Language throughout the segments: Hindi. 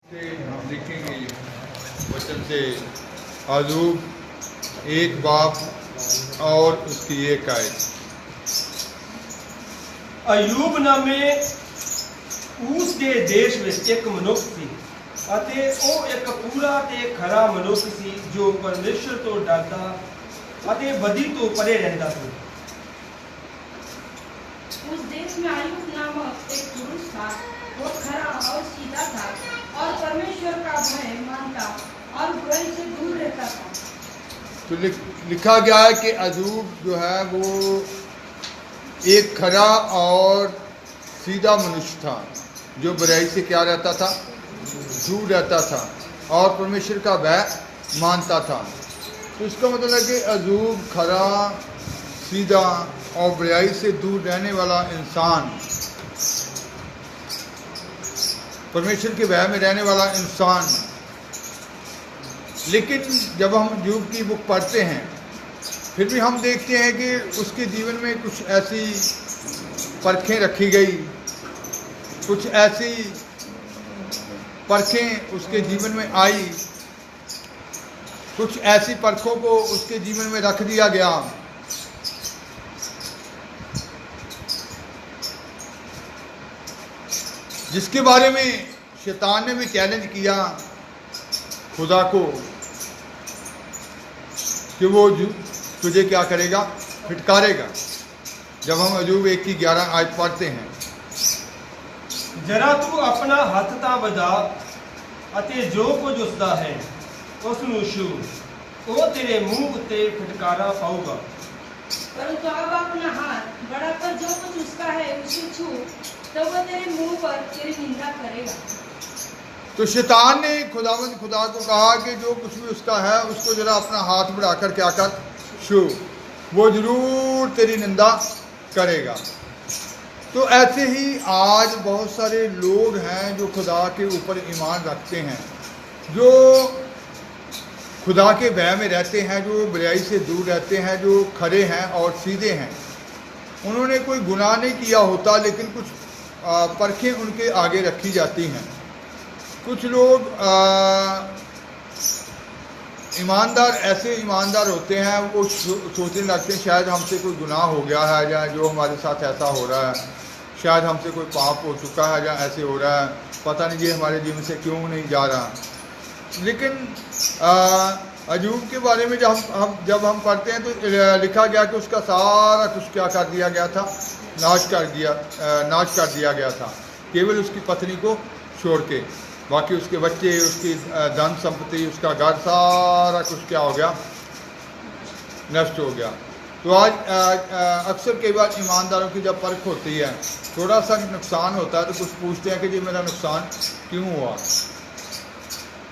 हम लिखेंगे वचन से अय्यूब एक बाप और उसकी एक आयत। ਅਯੂਬ ਨਾਮੇ ਉਸ ਦੇ ਦੇਸ਼ ਵਿੱਚ ਇੱਕ ਮਨੁੱਖ ਸੀ ਅਤੇ ਉਹ ਇੱਕ ਪੂਰਾ ਤੇ ਖਰਾ ਮਨੁੱਖ ਸੀ ਜੋ ਪਰਮੇਸ਼ਰ ਤੋਂ ਡਰਦਾ ਅਤੇ ਬਦੀ ਤੋਂ ਪਰੇ ਰਹਿੰਦਾ ਸੀ। उस देश में अय्यूब नामक एक पुरुष था। वो खरा और सीधा था और परमेश्वर का भय मानता और बुराई से दूर रहता था। तो लिखा गया है कि अय्यूब जो है वो एक खरा और सीधा मनुष्य था जो बुराई से क्या रहता था, दूर रहता था और परमेश्वर का भय मानता था। तो इसका मतलब है कि अय्यूब खरा, सीधा और बुराई से दूर रहने वाला इंसान, परमेश्वर के भय में रहने वाला इंसान। लेकिन जब हम अय्यूब की बुक पढ़ते हैं फिर भी हम देखते हैं कि उसके जीवन में कुछ ऐसी परखें रखी गई, कुछ ऐसी परखें उसके जीवन में आई, कुछ ऐसी परखों को उसके जीवन में रख दिया गया जिसके बारे में शैतान ने भी चैलेंज किया खुदा को कि वो तुझे क्या करेगा, फिटकारेगा। जब हम अय्यूब 1:11 आयत पढ़ते हैं, ਜਰਾ ਤੂੰ ਆਪਣਾ ਹੱਥ ਤਾਂ ਵਧਾ ਅਤੇ ਜੋ ਕੁਝ ਉਸਦਾ ਹੈ ਉਸ ਨੂੰ ਛੂ, ਉਹ ਤੇਰੇ ਮੂੰਹ ਉੱਤੇ ਫਟਕਾਰਾ ਪਾਊਗਾ। परंतु अब अपना हाथ बढ़ाकर जो कुछ उसका है उसे छू, तो वो तेरे मुंह पर तेरी निंदा करेगा। तो शैतान ने खुदा को कहा कि जो कुछ भी उसका है उसको जरा अपना हाथ बढ़ाकर क्या कर, छू, वो जरूर तेरी निंदा करेगा। तो ऐसे ही आज बहुत सारे लोग हैं जो खुदा के ऊपर ईमान रखते हैं, जो खुदा के भय में रहते हैं, जो बुराई से दूर रहते हैं, जो खरे हैं और सीधे हैं। उन्होंने कोई गुनाह नहीं किया होता लेकिन कुछ परखें उनके आगे रखी जाती हैं। कुछ लोग ईमानदार, ऐसे ईमानदार होते हैं, वो सोचने लगते हैं शायद हमसे कोई गुनाह हो गया है या जो हमारे साथ ऐसा हो रहा है, शायद हमसे कोई पाप हो चुका है या ऐसे हो रहा है, पता नहीं ये हमारे जीवन से क्यों नहीं जा रहा। लेकिन अय्यूब के बारे में जब हम पढ़ते हैं तो लिखा गया कि उसका सारा कुछ क्या कर दिया गया था, नाश कर दिया गया था, केवल उसकी पत्नी को छोड़ के। बाकी उसके बच्चे, उसकी धन संपत्ति, उसका घर, सारा कुछ क्या हो गया, नष्ट हो गया। तो आज अक्सर कई बार ईमानदारों की जब परख होती है, थोड़ा सा नुकसान होता है तो कुछ पूछते हैं कि जी मेरा नुकसान क्यों हुआ।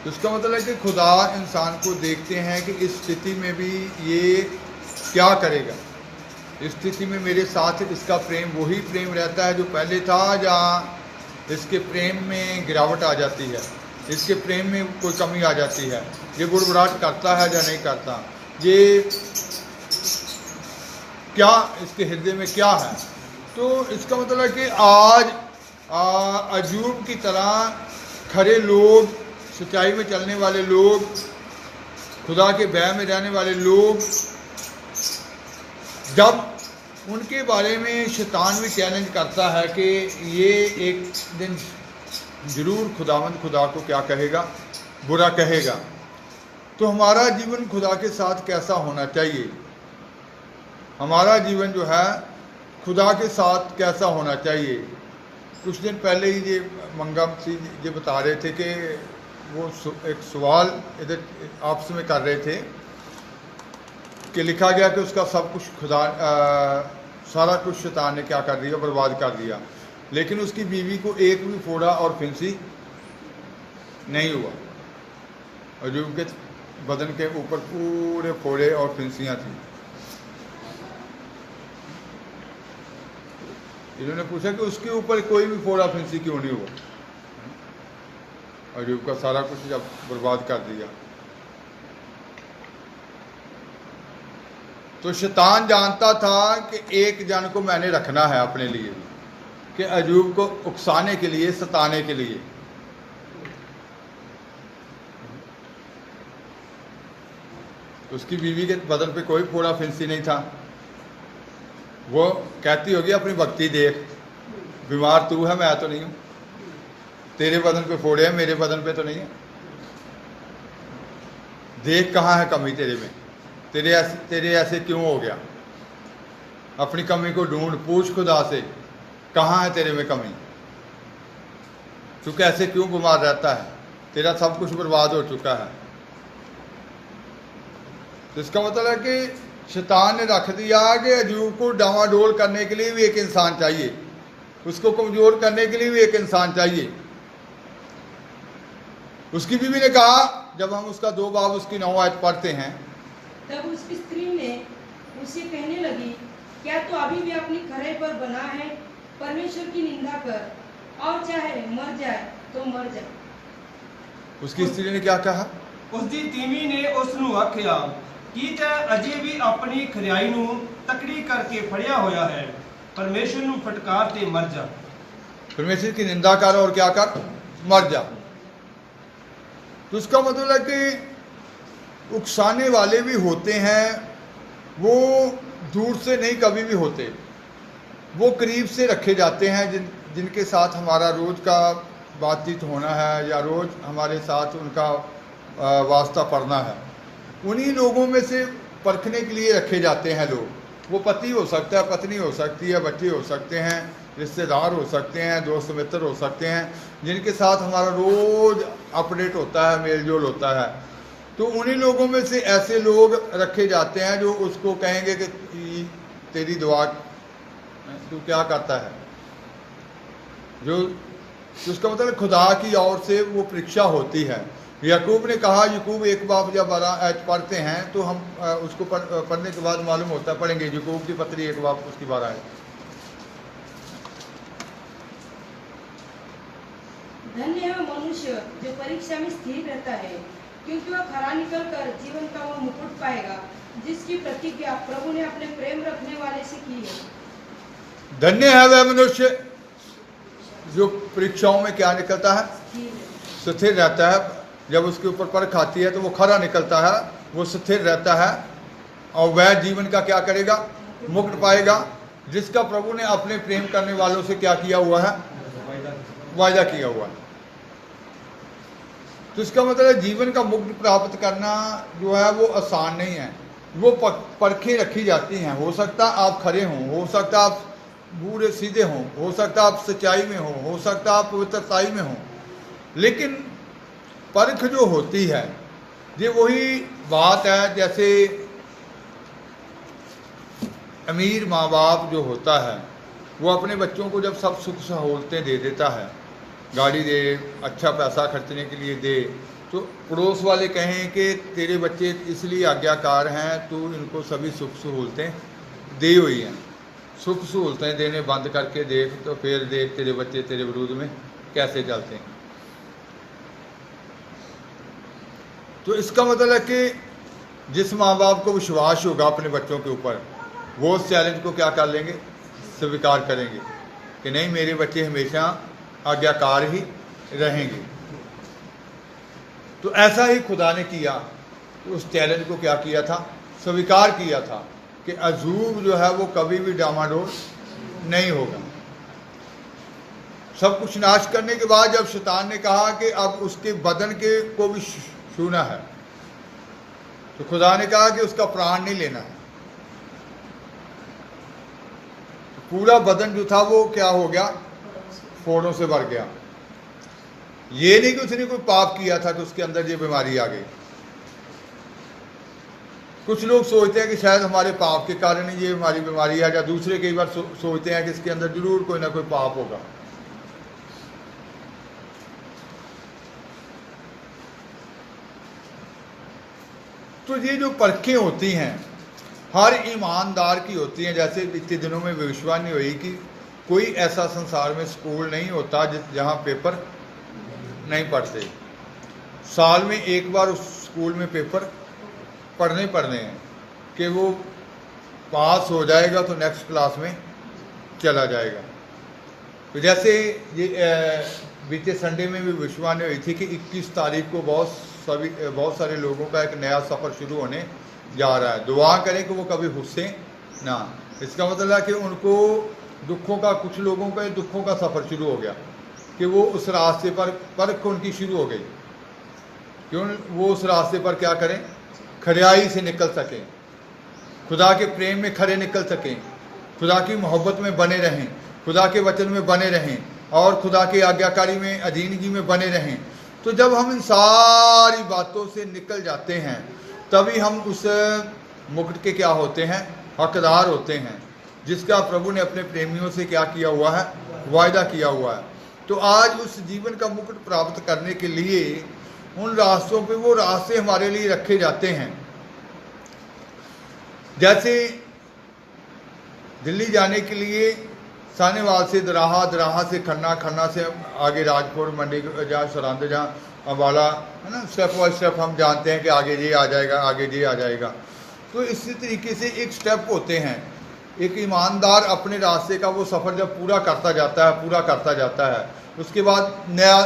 तो इसका मतलब है कि खुदा इंसान को देखते हैं कि इस स्थिति में भी ये क्या करेगा, इस स्थिति में मेरे साथ इसका प्रेम वही प्रेम रहता है जो पहले था, या इसके प्रेम में गिरावट आ जाती है, इसके प्रेम में कोई कमी आ जाती है, ये गुड़गुड़ाहट करता है या नहीं करता, ये क्या इसके हृदय में क्या है। तो इसका मतलब है कि आज अय्यूब की तरह खरे लोग, सच्चाई में चलने वाले लोग, खुदा के भय में रहने वाले लोग, जब उनके बारे में शैतान भी चैलेंज करता है कि ये एक दिन जरूर खुदा को क्या कहेगा, बुरा कहेगा, तो हमारा जीवन खुदा के साथ कैसा होना चाहिए, हमारा जीवन जो है खुदा के साथ कैसा होना चाहिए। कुछ दिन पहले ही ये मंगम सिंह ये बता रहे थे कि वो एक सवाल इधर आपस में कर रहे थे कि लिखा गया कि उसका सब कुछ सारा कुछ शैतान ने क्या कर दिया, बर्बाद कर दिया, लेकिन उसकी बीवी को एक भी फोड़ा और फिंसी नहीं हुआ। अय्यूब के बदन के ऊपर पूरे फोड़े और फिंसियाँ थी। इन्होंने पूछा कि उसके ऊपर कोई भी फोड़ा फिंसी क्यों नहीं हुआ। अय्यूब का सारा कुछ जब बर्बाद कर दिया। तो शैतान जानता था कि एक जन को मैंने रखना है अपने लिए, कि अय्यूब को उकसाने के लिए, सताने के लिए। उसकी बीवी के बदन पे कोई फोड़ा फिंसी नहीं था। वो कहती होगी अपनी भक्ति देख, बीमार तू है, मैं तो नहीं हूं, तेरे बदन पे फोड़े हैं, मेरे बदन पे तो नहीं है। देख कहाँ है कमी तेरे में, तेरे ऐसे क्यों हो गया। अपनी कमी को ढूंढ, पूछ खुदा से कहाँ है तेरे में कमी, तू कैसे क्यों बीमार रहता है, तेरा सब कुछ बर्बाद हो चुका है। तो इसका मतलब है कि शैतान ने रख दिया कि अयूब को डावाडोल करने के लिए भी एक इंसान चाहिए, उसको कमजोर करने के लिए भी एक इंसान चाहिए। उसकी बीवी ने कहा, जब हम उसका 2 बाब उसकी 9 आयत पढ़ते हैं, तब उसकी स्त्री ने उसे कहने लगी, क्या तू अभी भी अपनी खरे पर बना है? परमेश्वर की निंदा कर, और चाहे मर जाए तो मर जाए। उसकी स्त्री ने क्या कहा? उसकी तीवी ने उसनू आख्या कि तै अजे भी अपनी खरियाई नू तकड़ी करके फड़िया होया है, परमेश्वर नू फटकार ते मर जा। परमेश्वर की निंदा कर और क्या कर? मर जा। तो उसका मतलब है कि उकसाने वाले भी होते हैं, वो दूर से नहीं कभी भी होते, वो करीब से रखे जाते हैं, जिनके साथ हमारा रोज़ का बातचीत होना है या रोज़ हमारे साथ उनका वास्ता पड़ना है। उन्हीं लोगों में से परखने के लिए रखे जाते हैं लोग। वो पति हो सकता है, पत्नी हो सकती है, बच्चे हो सकते हैं, रिश्तेदार हो सकते हैं, दोस्त मित्र हो सकते हैं, जिनके साथ हमारा रोज़ अपडेट होता है, मेल जोल होता है। तो उन्हीं लोगों में से ऐसे लोग रखे जाते हैं जो उसको कहेंगे कि तेरी दुआ तू क्या करता है, जो उसका मतलब खुदा की ओर से वो परीक्षा होती है। याकूब ने कहा, याकूब 1 बाब जब 12 आयत पढ़ते हैं तो हम उसको पढ़ने के बाद मालूम होता है, पढ़ेंगे याकूब की पत्री 1 बाब उसकी 12 आयत। धन्य है मनुष्य जो परीक्षा में स्थिर रहता है, क्योंकि वह खरा निकल कर जीवन का वह मुकुट पाएगा, जिसकी प्रतिज्ञा प्रभु ने अपने प्रेम रखने वाले से की है। धन्य है वह मनुष्य जो परीक्षाओं में क्या निकलता है? स्थिर रहता है। जब उसके ऊपर परख आती है तो वो खरा निकलता है, वो स्थिर रहता है, और वह जीवन का क्या करेगा? मुकुट पाएगा, जिसका प्रभु ने अपने प्रेम करने वालों से क्या किया हुआ है? वायदा किया हुआ है। तो इसका मतलब है जीवन का मुकुट प्राप्त करना जो है वो आसान नहीं है, वो परखें रखी जाती हैं। हो सकता आप खरे हों, हो सकता आप बूढ़े सीधे हों, हो सकता आप सच्चाई में हो सकता आप पवित्रताई में हों, लेकिन परख जो होती है ये वही बात है जैसे अमीर माँ बाप जो होता है वो अपने बच्चों को जब सब सुख सहूलतें दे देता है, गाड़ी दे, अच्छा पैसा खर्चने के लिए दे, तो पड़ोस वाले कहें कि तेरे बच्चे इसलिए आज्ञाकार हैं, तू इनको सभी सुख सहूलतें दी हुई हैं। सुख सहूलतें देने बंद करके देख, तो फिर देख तेरे बच्चे तेरे विरोध में कैसे चलते हैं। तो इसका मतलब है कि जिस माँ बाप को विश्वास होगा अपने बच्चों के ऊपर, वो उस चैलेंज को क्या कर लेंगे? स्वीकार करेंगे कि नहीं, मेरे बच्चे हमेशा आज्ञाकार ही रहेंगे। तो ऐसा ही खुदा ने किया, उस चैलेंज को क्या किया था? स्वीकार किया था कि अयूब जो है वो कभी भी डामाडोल नहीं होगा। सब कुछ नाश करने के बाद जब शैतान ने कहा कि अब उसके बदन के को भी छूना है, तो खुदा ने कहा कि उसका प्राण नहीं लेना है। पूरा बदन जो था वो क्या हो गया? फोड़ों से भर गया। ये नहीं कि उसने कोई पाप किया था कि उसके अंदर ये बीमारी आ गई। कुछ लोग सोचते हैं कि शायद हमारे पाप के कारण ही ये हमारी बीमारी आ, या दूसरे कई बार सोचते हैं कि इसके अंदर जरूर कोई ना कोई पाप होगा। तो ये जो परखें होती हैं हर ईमानदार की होती हैं। जैसे बीते दिनों में भविष्यवाणी हुई कि कोई ऐसा संसार में स्कूल नहीं होता जहाँ पेपर नहीं पढ़ते। साल में एक बार उस स्कूल में पेपर पढ़ने हैं कि वो पास हो जाएगा तो नेक्स्ट क्लास में चला जाएगा। तो जैसे ये बीते संडे में भी भविष्यवाणी हुई थी कि 21 तारीख को बहुत सारे लोगों का एक नया सफ़र शुरू होने जा रहा है। दुआ करें कि वो कभी गुस्से ना। इसका मतलब है कि उनको दुखों का, कुछ लोगों का दुखों का सफ़र शुरू हो गया कि वो उस रास्ते पर परख उनकी शुरू हो गई, क्यों वो उस रास्ते पर क्या करें, खरियाई से निकल सकें, खुदा के प्रेम में खरे निकल सकें, खुदा की मोहब्बत में बने रहें, खुदा के वचन में बने रहें और खुदा के आज्ञाकारी में, अधीनगी में बने रहें। तो जब हम इन सारी बातों से निकल जाते हैं तभी हम उस मुकुट के क्या होते हैं, हकदार होते हैं, जिसका प्रभु ने अपने प्रेमियों से क्या किया हुआ है, वायदा किया हुआ है। तो आज उस जीवन का मुकुट प्राप्त करने के लिए उन रास्तों पे वो रास्ते हमारे लिए रखे जाते हैं। जैसे दिल्ली जाने के लिए सानेवाल से दराहा, दराहा से खन्ना, खन्ना से आगे राजपुर, मंडी जहाँ सरहद, जहाँ अम्बाला, है ना, स्टेप बाय स्टेप हम जानते हैं कि आगे ये आ जाएगा, आगे ये आ जाएगा। तो इसी तरीके से एक स्टेप होते हैं। एक ईमानदार अपने रास्ते का वो सफ़र जब पूरा करता जाता है, उसके बाद नया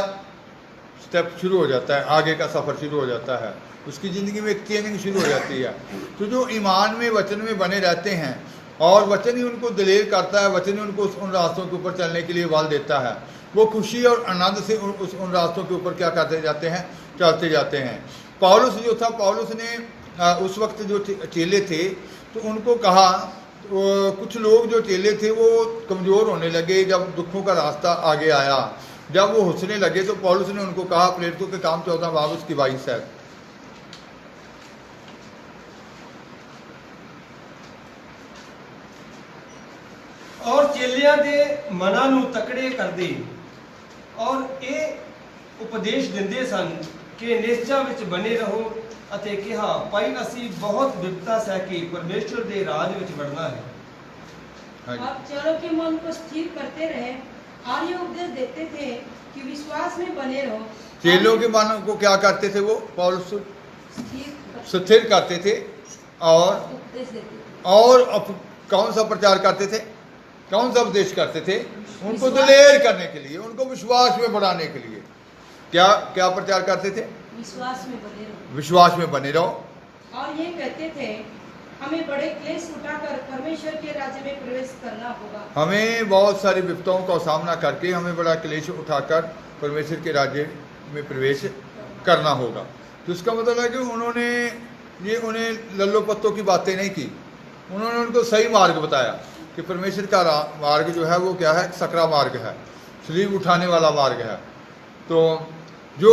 स्टेप शुरू हो जाता है, आगे का सफ़र शुरू हो जाता है, उसकी ज़िंदगी में एक चेंजिंग शुरू हो जाती है। तो जो ईमान में, वचन में बने रहते हैं और वचन ही उनको दलेर करता है, वचन ही उनको उन रास्तों के ऊपर चलने के लिए बल देता है, वो खुशी और आनंद से उन रास्तों के ऊपर क्या करते जाते हैं, चलते जाते हैं। पौलुस जो था, पौलुस ने उस वक्त जो चेले थे तो उनको कहा, कुछ लोग जो चेले थे वो कमज़ोर होने लगे जब दुखों का रास्ता आगे आया, जब वो हंसने लगे तो पौलुस ने उनको कहा, प्रेरितों के काम 14 बाब उसकी 22 है, और चेलियां दे मਨਾਂ ਨੂੰ ਤਕੜੇ ਕਰਦੇ ਔਰ ਇਹ ਉਪਦੇਸ਼ ਦਿੰਦੇ ਸਨ ਕਿ ਨਿਸ਼ਚਾ ਵਿੱਚ ਬਣੇ ਰਹੋ ਅਤੇ ਕਿਹਾ, ਭਾਈ ਅਸੀਂ ਬਹੁਤ ਵਿਪਤਾ ਸਹਿ ਕੇ ਪਰਮੇਸ਼ਰ ਦੇ ਰਾਜ ਵਿੱਚ ਵੜਨਾ ਹੈ। आप चलो के मन को स्थिर करते रहे और ये उपदेश देते थे कि विश्वास में बने रहो। चेलों के मन को क्या करते थे, वो पौलुस स्थिर करते थे और उपदेश देते थे। और कौन सा प्रचार करते थे, कौन सा उपदेश करते थे, उनको दलेर करने के लिए, उनको विश्वास में बढ़ाने के लिए क्या क्या प्रचार करते थे, विश्वास में बने रहो, विश्वास में बने रहो। और ये कहते थे हमें बड़े क्लेश उठाकर परमेश्वर के राज्य में प्रवेश करना होगा। हमें बहुत सारी विपदाओं का सामना करके हमें बड़ा क्लेश उठाकर परमेश्वर के राज्य में प्रवेश करना होगा। तो इसका मतलब है कि उन्होंने ये उन्हें लल्लो पत्तों की बातें नहीं की, उन्होंने उनको सही मार्ग बताया कि परमेश्वर का मार्ग जो है वो क्या है, सकरा मार्ग है, सलीब उठाने वाला मार्ग है। तो जो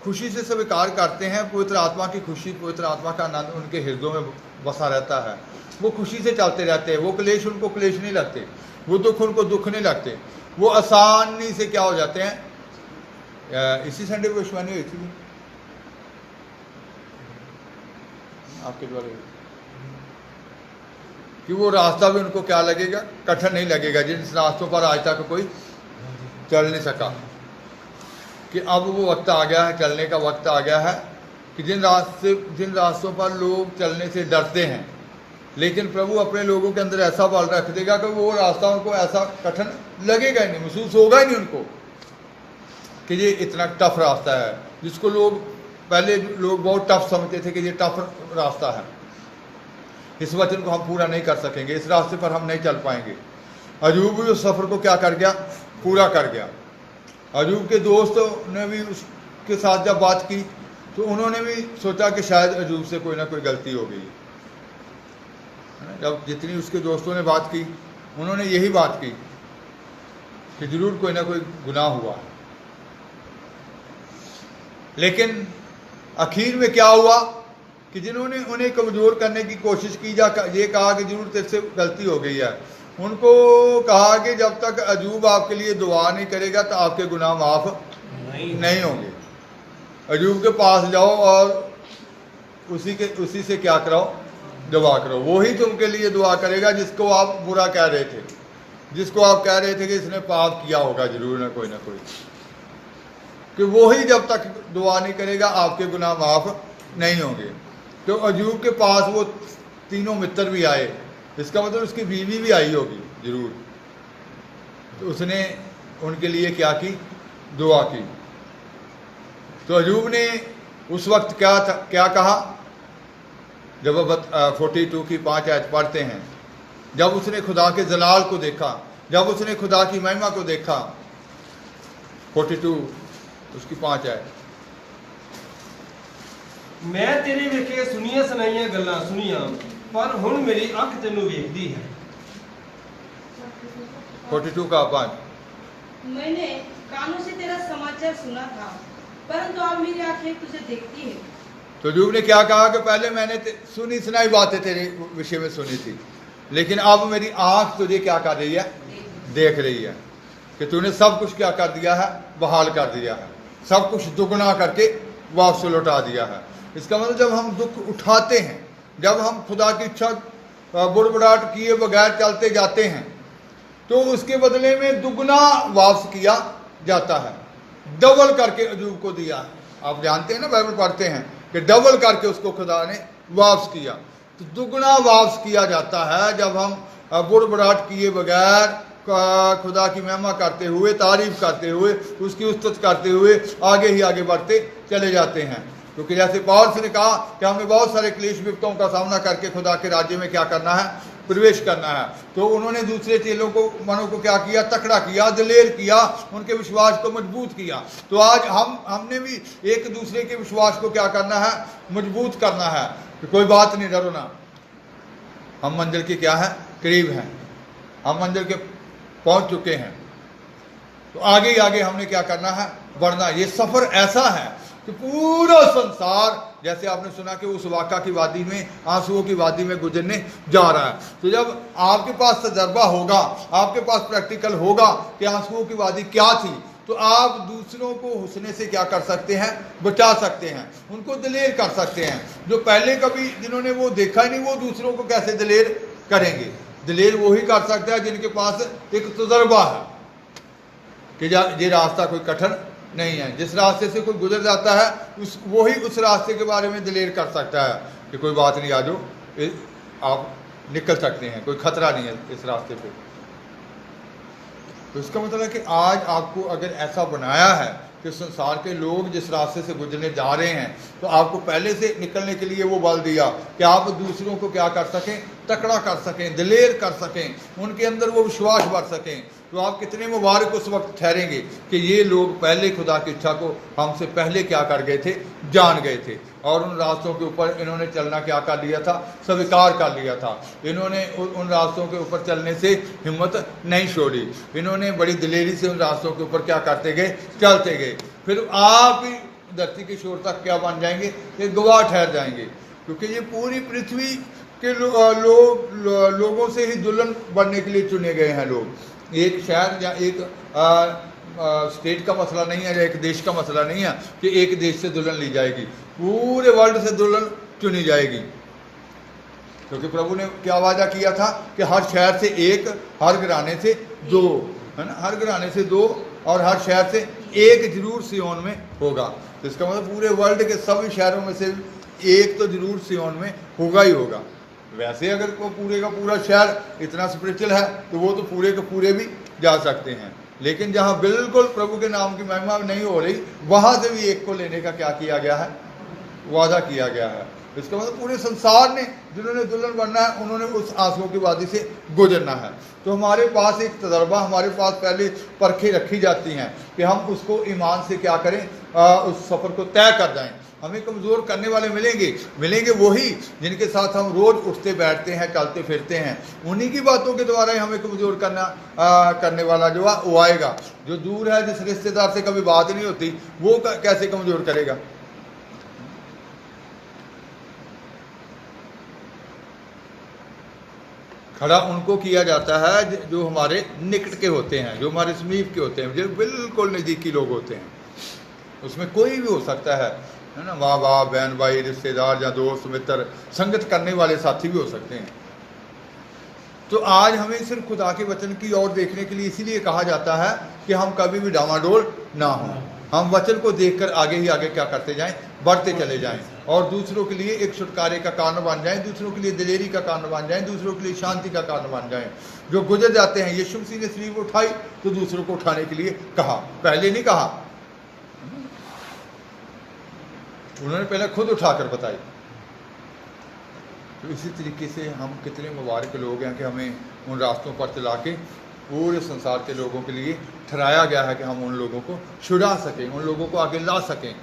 खुशी से स्वीकार करते हैं, पवित्र आत्मा की खुशी, पवित्र आत्मा का आनंद उनके हृदयों में बसा रहता है, वो खुशी से चलते रहते हैं, वो क्लेश उनको क्लेश नहीं लगते, वो दुख उनको दुख नहीं लगते, वो आसानी से क्या हो जाते हैं। इसी संडे को विश्वानी हुई थी आपके द्वारा कि वो रास्ता भी उनको क्या लगेगा, कठिन नहीं लगेगा, जिन रास्तों पर आज तक कोई चल नहीं सका, कि अब वो वक्त आ गया है, चलने का वक्त आ गया है, कि जिन रास्तों पर लोग चलने से डरते हैं, लेकिन प्रभु अपने लोगों के अंदर ऐसा बल रख देगा कि वो रास्ता उनको ऐसा कठिन लगेगा ही नहीं, महसूस होगा ही नहीं उनको कि ये इतना टफ रास्ता है, जिसको पहले लोग बहुत टफ समझते थे कि ये टफ रास्ता है, इस वचन को हम पूरा नहीं कर सकेंगे, इस रास्ते पर हम नहीं चल पाएंगे। अयूब भी उस सफ़र को क्या कर गया, पूरा कर गया। अयूब के दोस्तों ने भी उसके साथ जब बात की तो उन्होंने भी सोचा कि शायद अयूब से कोई ना कोई गलती हो गई। जब जितनी उसके दोस्तों ने बात की, उन्होंने यही बात की कि जरूर कोई ना कोई गुनाह हुआ। लेकिन आखिर में क्या हुआ कि जिन्होंने उन्हें कमज़ोर करने की कोशिश की, ये कहा कि जरूर तेरे से गलती हो गई है, उनको कहा कि जब तक अयूब आपके लिए दुआ नहीं करेगा तो आपके गुनाह माफ़ नहीं होंगे। अयूब के पास जाओ और उसी से क्या कराओ, दुआ करो, वो ही तुमके लिए दुआ करेगा जिसको आप बुरा कह रहे थे, जिसको आप कह रहे थे कि इसने पाप किया होगा जरूर ना कोई, कि वो ही जब तक दुआ नहीं करेगा आपके गुनाह माफ़ नहीं होंगे। तो अयूब के पास वो तीनों मित्र भी आए, इसका मतलब उसकी बीवी भी आई होगी जरूर, तो उसने उनके लिए क्या की, दुआ की। तो अयूब ने उस वक्त क्या कहा जब वह 42 की 5 आयत पढ़ते हैं, जब उसने खुदा के जलाल को देखा, जब उसने खुदा की महिमा को देखा, 42 उसकी 5 आयत, मैं तेरे विखे सुनिया सुनाइया गल्लां सुनिया, पर हुण मेरी अख तेनू वेखदी है। 42 का 5, मैंने कानों से तेरा समाचार सुना था, परंतु अब मेरी आंखें तुझे देखती है। तो अय्यूब ने क्या कहा कि पहले मैंने सुनी सुनाई बातें तेरे विषय में सुनी थी, लेकिन अब मेरी आंख तुझे क्या कर रही है, देख रही है कि तूने सब कुछ क्या कर दिया है, बहाल कर दिया है, सब कुछ दुगना करके वापस लौटा दिया है। इसका मतलब जब हम दुख उठाते हैं, जब हम खुदा की इच्छा बुड़बुड़ाहट किए बगैर चलते जाते हैं, तो उसके बदले में दुगना वापस किया जाता है, डबल करके अय्यूब को दिया है। आप जानते हैं ना, बाइबल पढ़ते हैं कि डबल करके उसको खुदा ने वापस किया। तो दुगना वापस किया जाता है जब हम बुड़बुड़ाहट किए बगैर खुदा की महिमा करते हुए, तारीफ करते हुए, उसकी उस्तत करते हुए आगे ही आगे बढ़ते चले जाते हैं। क्योंकि जैसे पौलुस ने कहा कि हमें बहुत सारे क्लेश विपतों का सामना करके खुदा के राज्य में क्या करना है, प्रवेश करना है। तो उन्होंने दूसरे चेलों को, मनों को क्या किया, तकड़ा किया, दलेर किया, उनके विश्वास को मजबूत किया। तो आज हमने भी एक दूसरे के विश्वास को क्या करना है, मजबूत करना है कि कोई बात नहीं, डरो ना, हम मंजिल के क्या है, करीब हैं, हम मंजिल के पहुंच चुके हैं। तो आगे ही आगे हमने क्या करना है, बढ़ना। ये सफर ऐसा है कि पूरा संसार, जैसे आपने सुना कि उस वाका की वादी में, आंसुओं की वादी में गुजरने जा रहा है। तो जब आपके पास तजर्बा होगा, आपके पास प्रैक्टिकल होगा कि आंसुओं की वादी क्या थी, तो आप दूसरों को हुस्ने से क्या कर सकते हैं, बचा सकते हैं, उनको दलेर कर सकते हैं। जो पहले कभी जिन्होंने वो देखा ही नहीं, वो दूसरों को कैसे दलेर करेंगे। दलेर वही कर सकता है जिनके पास एक तजर्बा है कि ये रास्ता कोई कठिन नहीं है। जिस रास्ते से कोई गुजर जाता है वही उस रास्ते के बारे में दलेर कर सकता है कि कोई बात नहीं, आ जाओ, आप निकल सकते हैं, कोई खतरा नहीं है इस रास्ते पे। तो इसका मतलब है कि आज आपको अगर ऐसा बनाया है कि संसार के लोग जिस रास्ते से गुजरने जा रहे हैं, तो आपको पहले से निकलने के लिए वो बल दिया कि आप दूसरों को क्या कर सकें, तकड़ा कर सकें, दलेर कर सकें, उनके अंदर वो विश्वास भर सकें। तो आप कितने मुबारक उस वक्त ठहरेंगे कि ये लोग पहले खुदा की इच्छा को हमसे पहले क्या कर गए थे, जान गए थे, और उन रास्तों के ऊपर इन्होंने चलना क्या कर लिया था, स्वीकार कर लिया था। इन्होंने उन रास्तों के ऊपर चलने से हिम्मत नहीं छोड़ी, इन्होंने बड़ी दिलेरी से उन रास्तों के ऊपर क्या करते गए, चलते गए। फिर आप ही धरती के छोर तक क्या बन जाएंगे, कि गवाह ठहर जाएंगे। क्योंकि ये पूरी पृथ्वी के लोगों से ही दुल्हन बनने के लिए चुने गए हैं लोग। एक शहर या एक स्टेट का मसला नहीं है, या एक देश का मसला नहीं है कि एक देश से दुल्हन ली जाएगी, पूरे वर्ल्ड से दुल्हन चुनी जाएगी। क्योंकि प्रभु ने क्या वादा किया था कि हर शहर से एक, हर घराने से दो, है ना, हर घराने से दो, और हर शहर से एक जरूर सियोन में होगा। तो इसका मतलब पूरे वर्ल्ड के सभी शहरों में से एक तो जरूर सियोन में होगा ही होगा। वैसे अगर वो पूरे का पूरा शहर इतना स्पिरिचुअल है तो वो तो पूरे के पूरे भी जा सकते हैं, लेकिन जहाँ बिल्कुल प्रभु के नाम की महिमा नहीं हो रही, वहाँ से भी एक को लेने का क्या किया गया है, वादा किया गया है। इसका मतलब पूरे संसार ने, जिन्होंने दुल्हन बनना है, उन्होंने उस आंसुओं की वादी से गुजरना है। तो हमारे पास एक तजर्बा, हमारे पास पहले परखें रखी जाती हैं कि हम उसको ईमान से क्या करें, उस सफ़र को तय कर जाएं। हमें कमज़ोर करने वाले मिलेंगे वही जिनके साथ हम रोज़ उठते बैठते हैं, चलते फिरते हैं। उन्हीं की बातों के द्वारा ही हमें कमज़ोर करने वाला जो है वो आएगा। जो दूर है, जिस रिश्तेदार से कभी बात नहीं होती, वो कैसे कमज़ोर करेगा। खड़ा उनको किया जाता है जो हमारे निकट के होते हैं, जो हमारे समीप के होते हैं, जो बिल्कुल नज़दीकी लोग होते हैं। उसमें कोई भी हो सकता है ना, माँ बाप, बहन भाई, रिश्तेदार या दोस्त मित्र, संगत करने वाले साथी भी हो सकते हैं। तो आज हमें सिर्फ खुदा के वचन की ओर देखने के लिए इसीलिए कहा जाता है कि हम कभी भी डामाडोल ना हों, हम वचन को देखकर आगे ही आगे क्या करते जाएं, बढ़ते चले जाएं, और दूसरों के लिए एक छुटकारे का कारण बन जाएं, दूसरों के लिए दिलेरी का कारण बन जाएं, दूसरों के लिए शांति का कारण बन जाएं। जो गुजर जाते हैं, यीशु मसीह ने सलीब उठाई तो दूसरों को उठाने के लिए कहा, पहले नहीं कहा, उन्होंने पहले खुद उठाकर बताई। तो इसी तरीके से हम कितने मुबारक लोग हैं कि हमें उन रास्तों पर चला के पूरे संसार के लोगों के लिए ठहराया गया है कि हम उन लोगों को छुड़ा सकें, उन लोगों को आगे ला सकें।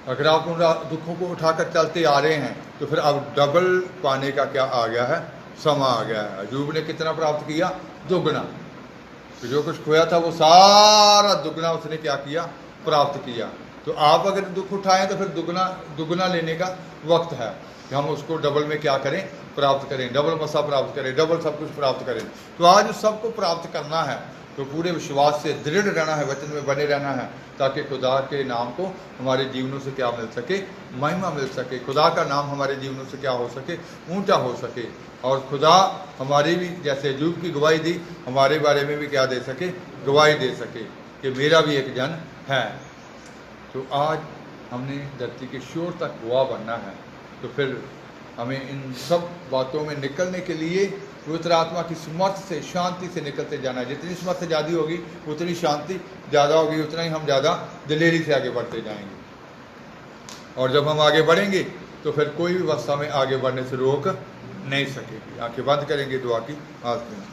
अगर आप उन दुखों को उठाकर चलते आ रहे हैं तो फिर अब डबल पाने का क्या आ गया है, समा आ गया है। अयूब ने कितना प्राप्त किया? दुगना। तो जो कुछ खोया था वो सारा दुगना उसने क्या किया? प्राप्त किया। तो आप अगर दुख उठाएं तो फिर दुगना लेने का वक्त है कि हम उसको डबल में क्या करें? प्राप्त करें, डबल मसा प्राप्त करें, डबल सब कुछ प्राप्त करें। तो आज सबको प्राप्त करना है तो पूरे विश्वास से दृढ़ रहना है, वचन में बने रहना है, ताकि खुदा के नाम को हमारे जीवनों से क्या मिल सके? महिमा मिल सके। खुदा का नाम हमारे जीवनों से क्या हो सके? ऊंचा हो सके। और खुदा हमारी भी, जैसे अयूब की गवाही दी, हमारे बारे में भी क्या दे सके? गवाही दे सके कि मेरा भी एक जन है। तो आज हमने धरती के शोर तक गवाह बनना है। तो फिर हमें इन सब बातों में निकलने के लिए पवित्र आत्मा की समर्थ से, शांति से निकलते जाना है। जितनी समर्थ ज़्यादा होगी उतनी शांति ज़्यादा होगी, उतना ही हम ज़्यादा दिलेरी से आगे बढ़ते जाएंगे। और जब हम आगे बढ़ेंगे तो फिर कोई भी अवस्था में आगे बढ़ने से रोक नहीं सकेगी। आंखें बंद करेंगे, दुआ की आस में।